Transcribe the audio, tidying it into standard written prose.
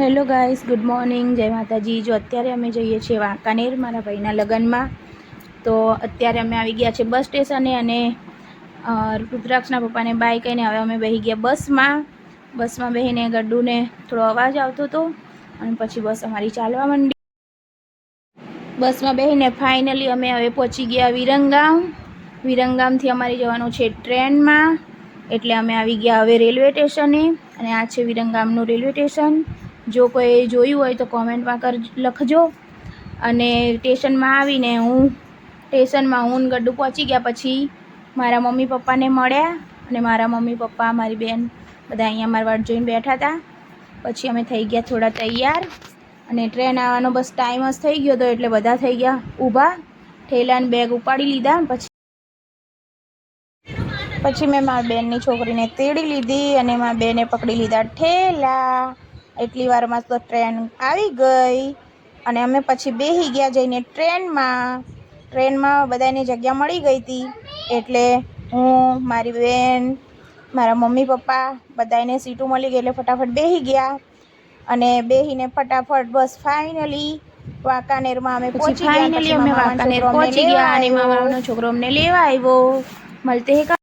Hello guys, good morning, જય માતાજી। જો અત્યારે અમે જઈએ છીએ વાંકાનેર મારા ભાઈના લગ્નમાં। તો અત્યારે અમે આવી ગયા છે બસ સ્ટેશને અને રુદ્રાક્ષના પપ્પાને બાય કહીને હવે અમે બેસી ગયા બસમાં બેસીને ગડ્ડુને થોડો અવાજ આવતો હતો અને પછી બસ અમારી ચાલવા માંડી। બસમાં બેસીને ફાઇનલી અમે હવે પહોંચી ગયા વિરંગામથી અમારે જવાનું છે ટ્રેનમાં, એટલે અમે આવી ગયા હવે રેલવે સ્ટેશને અને આ છે વિરંગામનું રેલવે સ્ટેશન। જો કોઈ જોયું હોય તો કોમેન્ટમાં લખજો। અને સ્ટેશનમાં આવીને હું ગડ્ડુ પહોંચી ગયા પછી મારા મમ્મી પપ્પાને મળ્યા અને મારા મમ્મી પપ્પા મારી બેન બધા અહીંયા મારી વાટ જોઈને બેઠા હતા। પછી અમે થઈ ગયા થોડા તૈયાર અને ટ્રેન આવવાનો બસ ટાઈમ જ થઈ ગયો હતો એટલે બધા થઈ ગયા ઊભા, ઠેલાને બેગ ઉપાડી લીધા। પછી મેં મારી બેનની છોકરીને તેડી લીધી અને મારી બેને પકડી લીધા ઠેલા। એટલી વારમાં તો ટ્રેન આવી ગઈ અને અમે પછી બેસી ગયા જઈને ટ્રેનમાં બધાની જગ્યા મળી ગઈ હતી, એટલે હું, મારી બેન, મારા મમ્મી પપ્પા બધાને સીટો મળી ગઈ એટલે ફટાફટ બેસી ગયા અને બેસીને ફટાફટ બસ ફાઇનલી વાંકાનેરમાં અમે પહોંચી ગયા। અને મામાનો છોકરો અમને લેવા આવ્યો। મળતે